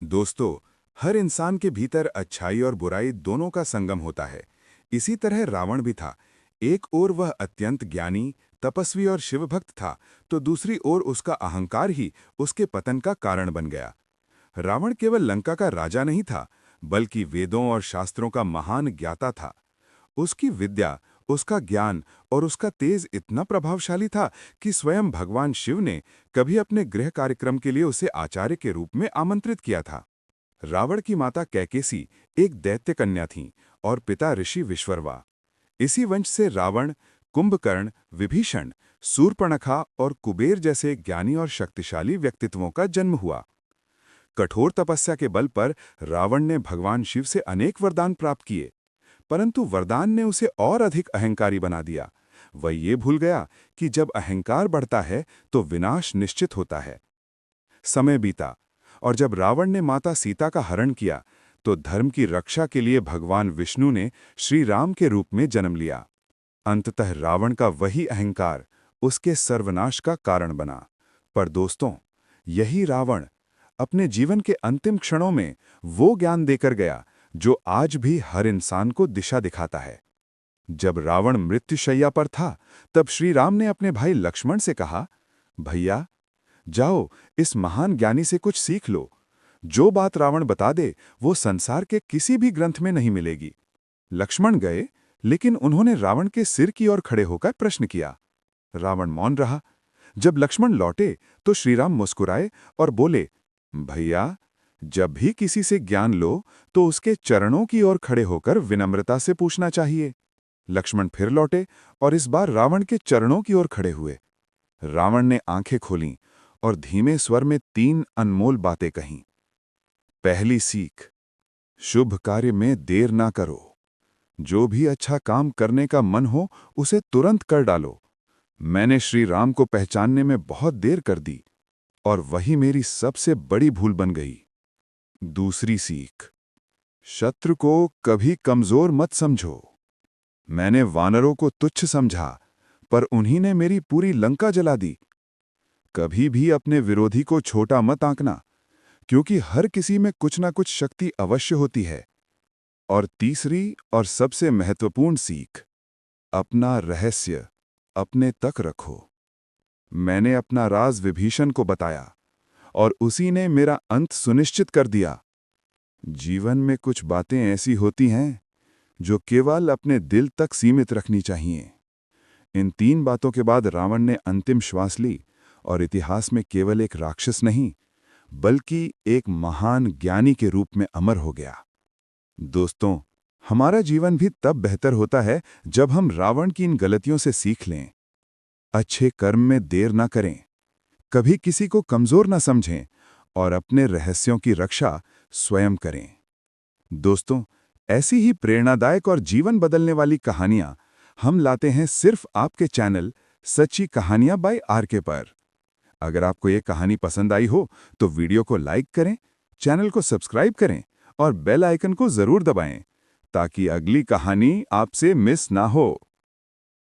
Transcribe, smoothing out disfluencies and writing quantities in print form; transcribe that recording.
दोस्तों, हर इंसान के भीतर अच्छाई और बुराई दोनों का संगम होता है। इसी तरह रावण भी था। एक ओर वह अत्यंत ज्ञानी, तपस्वी और शिवभक्त था, तो दूसरी ओर उसका अहंकार ही उसके पतन का कारण बन गया। रावण केवल लंका का राजा नहीं था, बल्कि वेदों और शास्त्रों का महान ज्ञाता था। उसकी विद्या, उसका ज्ञान और उसका तेज इतना प्रभावशाली था कि स्वयं भगवान शिव ने कभी अपने गृह कार्यक्रम के लिए उसे आचार्य के रूप में आमंत्रित किया था। रावण की माता कैकेसी एक दैत्य कन्या थीं और पिता ऋषि विश्वरवा। इसी वंश से रावण, कुंभकर्ण, विभीषण, शूर्पणखा और कुबेर जैसे ज्ञानी और शक्तिशाली व्यक्तित्वों का जन्म हुआ। कठोर तपस्या के बल पर रावण ने भगवान शिव से अनेक वरदान प्राप्त किए, परंतु वरदान ने उसे और अधिक अहंकारी बना दिया। वह ये भूल गया कि जब अहंकार बढ़ता है तो विनाश निश्चित होता है। समय बीता और जब रावण ने माता सीता का हरण किया, तो धर्म की रक्षा के लिए भगवान विष्णु ने श्री राम के रूप में जन्म लिया। अंततः रावण का वही अहंकार उसके सर्वनाश का कारण बना। पर दोस्तों, यही रावण अपने जीवन के अंतिम क्षणों में वो ज्ञान देकर गया जो आज भी हर इंसान को दिशा दिखाता है। जब रावण मृत्युशैया पर था, तब श्री राम ने अपने भाई लक्ष्मण से कहा, भैया, जाओ इस महान ज्ञानी से कुछ सीख लो। जो बात रावण बता दे वो संसार के किसी भी ग्रंथ में नहीं मिलेगी। लक्ष्मण गए, लेकिन उन्होंने रावण के सिर की ओर खड़े होकर प्रश्न किया। रावण मौन रहा। जब लक्ष्मण लौटे तो श्रीराम मुस्कुराए और बोले, भैया, जब भी किसी से ज्ञान लो तो उसके चरणों की ओर खड़े होकर विनम्रता से पूछना चाहिए। लक्ष्मण फिर लौटे और इस बार रावण के चरणों की ओर खड़े हुए। रावण ने आंखें खोलीं और धीमे स्वर में 3 अनमोल बातें कहीं। पहली सीख, शुभ कार्य में देर ना करो। जो भी अच्छा काम करने का मन हो उसे तुरंत कर डालो। मैंने श्री राम को पहचानने में बहुत देर कर दी और वही मेरी सबसे बड़ी भूल बन गई। दूसरी सीख, शत्रु को कभी कमजोर मत समझो। मैंने वानरों को तुच्छ समझा, पर उन्हीं ने मेरी पूरी लंका जला दी। कभी भी अपने विरोधी को छोटा मत आंकना, क्योंकि हर किसी में कुछ ना कुछ शक्ति अवश्य होती है। और तीसरी और सबसे महत्वपूर्ण सीख, अपना रहस्य अपने तक रखो। मैंने अपना राज विभीषण को बताया और उसी ने मेरा अंत सुनिश्चित कर दिया। जीवन में कुछ बातें ऐसी होती हैं जो केवल अपने दिल तक सीमित रखनी चाहिए। इन 3 बातों के बाद रावण ने अंतिम श्वास ली और इतिहास में केवल एक राक्षस नहीं, बल्कि एक महान ज्ञानी के रूप में अमर हो गया। दोस्तों, हमारा जीवन भी तब बेहतर होता है जब हम रावण की इन गलतियों से सीख लें। अच्छे कर्म में देर ना करें, कभी किसी को कमजोर ना समझें और अपने रहस्यों की रक्षा स्वयं करें। दोस्तों, ऐसी ही प्रेरणादायक और जीवन बदलने वाली कहानियां हम लाते हैं सिर्फ आपके चैनल सच्ची कहानियां बाय आरके पर। अगर आपको ये कहानी पसंद आई हो तो वीडियो को लाइक करें, चैनल को सब्सक्राइब करें और बेल आइकन को जरूर दबाएं ताकि अगली कहानी आपसे मिस ना हो।